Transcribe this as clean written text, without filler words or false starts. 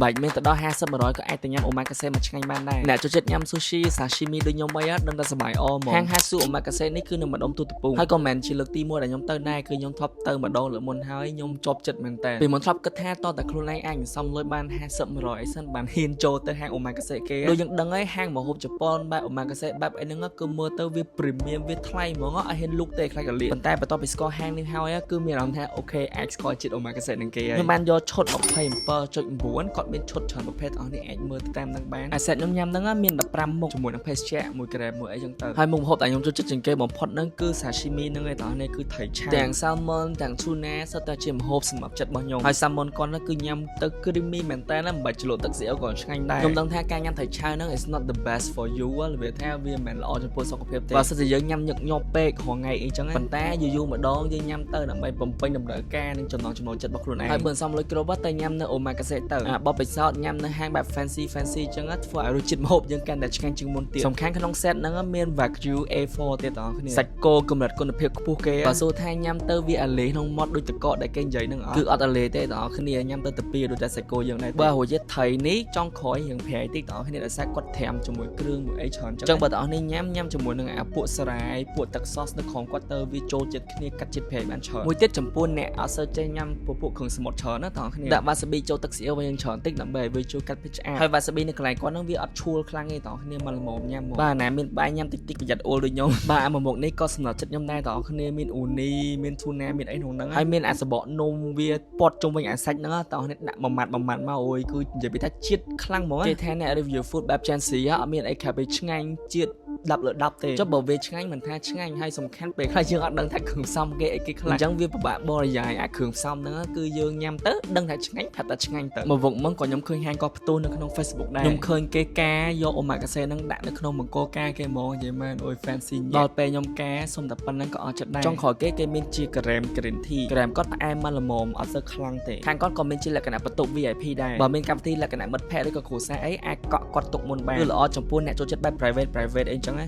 បាច់មានទៅដល់50-100ក៏អាចទៅញ៉ាំ omakase មួយថ្ងៃបានដែរអ្នកចូលចិត្តញ៉ាំ sushi sashimi ដូចខ្ញុំអីដឹងតែសម័យអហ្មងហាង Hatsu omakase នេះគឺនៅម្ដុំទូទឹកពូហើយក៏មិនមែនជាលើកទី1ដែលខ្ញុំទៅដែរគឺខ្ញុំធ្លាប់ទៅម្ដងលើមុនហើយខ្ញុំជាប់ចិត្តមែនតើពីមុនធ្លាប់គិតថាតតែខ្លួនឯងអាចសំលុយបាន50-100អីសិនបានហ៊ានចូលទៅហាង omakase គេដូចយើងដឹងហើយហាងម្ហូបជប៉ុនបែប omakase បែបអីហ្នឹងគឺមើលទៅវា premium វាថ្លៃហ្មងអត់ហ៊ានលូកទេខ្លាចកលៀនប៉ុន្តែបន្ទាប់ពីស្គាល់ហាងនេះហើយគឺមានអារម្មណ៍ថាអូខេអាចស្គាល់ជាតិ omakase នឹងគេហើយខ្ញុំបានយកឈុត 27.9 គាត់មានឈុតច្រើនប្រភេទអស់នេះអាចមើលតាមនឹងបានអាសេតខ្ញុំញ៉ាំហ្នឹងមាន15មុខជាមួយនឹងភេសជ្ជៈ1ក្រាម1អីចឹងទៅហើយមុខម្ហូបដែលខ្ញុំចូលចិត្តជាងគេបំផុតហ្នឹងគឺ sashimi ហ្នឹងឯងតោះនេះគឺត្រីឆាទាំង salmon ទាំង tuna សុទ្ធតែជាម្ហូបសម្រាប់ចិត្តរបស់ខ្ញុំហើយ salmon គាត់ហ្នឹងគឺញ៉ាំទៅ creamy មែនតើមិនបាច់ជ្រលក់ទឹកស៊ីអ៊ីវក៏ឆ្ងាញ់ដែរខ្ញុំដឹងថាការញ៉ាំត្រីឆាហ្នឹង is not the best for you វាថាវាមិនមែនល្អចំពោះសុខភាពទេបើសិនជាយើងញ៉ាំញឹកញាប់ពេករហងៃអីចឹងប៉ុន្តែយូរម្ដងយើងញ៉ាំទៅដើម្បីបំពេញតម្រូវការនិងចំណង់ចំណូលចិត្តរបស់ខ្លួនឯងហើយបើសំលុយគ្របទៅញ៉ាំនៅ omakase ទៅបបិសោតញ៉ាំនៅហាងបែប fancy ចឹងធ្វើឲ្យរសជាតិម្ហូបយើងកាន់តែឆ្ងាញ់ជាងមុនទៀតសំខាន់ក្នុង set ហ្នឹងមាន wagyu A4 ទៀតបងប្អូនសាច់គោកម្រិតគុណភាពខ្ពស់គេបើសួរថាញ៉ាំទៅវាអាលេក្នុងមាត់ដូចតកកដែលគេនិយាយហ្នឹងគឺអត់អាលេទេបងប្អូនគ្នាញ៉ាំទៅទៅពីដូចតែសាច់គោយើងដែរបើរសជាតិត្រីនេះចង់ក្រោយរៀងប្រៃតិចបងប្អូនគ្នាដោយសារគាត់ត្រាំជាមួយគ្រឿងមួយអីច្រើនចឹងបើបងប្អូននេះញ៉ាំជាមួយនឹងអាពួកសារាយពួកទឹកសសនៅក្នុងគាត់ទៅវាចូលចិត្តគ្នាកាត់ជាតិប្រៃបានច្រើនមួយទៀតចំពោះអ្នកអត់សូវចេះញ៉ាំពួកគ្រឿងសមុទ្រច្រើនណាបងប្អូនគ្នាដាក់ wasabi ចូលទឹកស៊ីអ៊ីវវិញច្រើនតិចដើម្បីឲ្យវាជួយកាត់ភាពឆ្អាបហើយ wasabi នៅកន្លែងគាត់ហ្នឹងវាអត់ឈួលខ្លាំងទេបងប្អូនគ្នាមកល្មមញ៉ាំមកបាទណាមានបាយញ៉ាំតិចប្រយ័ត្នអូលដូចខ្ញុំបាទអាមួយមុខនេះក៏សម្រាប់ចិត្តខ្ញុំដែរបងប្អូនគ្នាមានអ៊ូនីមាន tuna មានអីក្នុងហ្នឹងហើយមានអាសបកនំវាពាត់ជុំវិញអាសាច់ហ្នឹងបងប្អូនគ្នាដាក់មួយម៉ាត់មកអូយគឺនិយាយពីថាជាតិខ្លាំងហ្មងគេថាអ្នក review food បែប Gen Z អត់មានអីខាប់ពីឆ្ងាញ់ជាតិ10 លើ 10ទេចុះបើវាឆ្ងាញ់មិនថាឆ្ងាញ់ហើយសំខាន់ពេលខ្លះយើងអត់ដឹងថាគ្រឿងផ្សំគេអីគេខ្លះអញ្ចឹងវាពិបាកបរិយាយអាគ្រឿងផ្សំហ្នឹងគឺយើងញ៉ាំទៅដឹងថាឆ្ងាញ់ថាតែឆ្ងាញ់ទៅមកវងមកក៏ខ្ញុំឃើញហាងក៏ផ្ទុះនៅក្នុង Facebook ដែរខ្ញុំឃើញគេការយក omakase ហ្នឹងដាក់នៅក្នុងមង្គលការគេហ្មងនិយាយមែនអូយ fancy ដល់ពេលខ្ញុំការសុំតែប៉ុណ្្នឹងក៏អស់ចិត្តដែរចុងក្រោយគេមានជាក្រែម green tea ក្រែមគាត់ផ្អែមមកល្មមអត់សូវខ្លាំងទេខាងគាត់ក៏មានជាលក្ខណៈបន្ទប់ VIP ដែរបើមានកម្មវិធីលក្ខណៈមិត្តភ័ក្តិឬក៏គ្រួសារអីអាចកក់គាត់ទុកមុនបានគឺល្អចំពោះអ្នកចូលចិត្តបែប private អីចឹងណា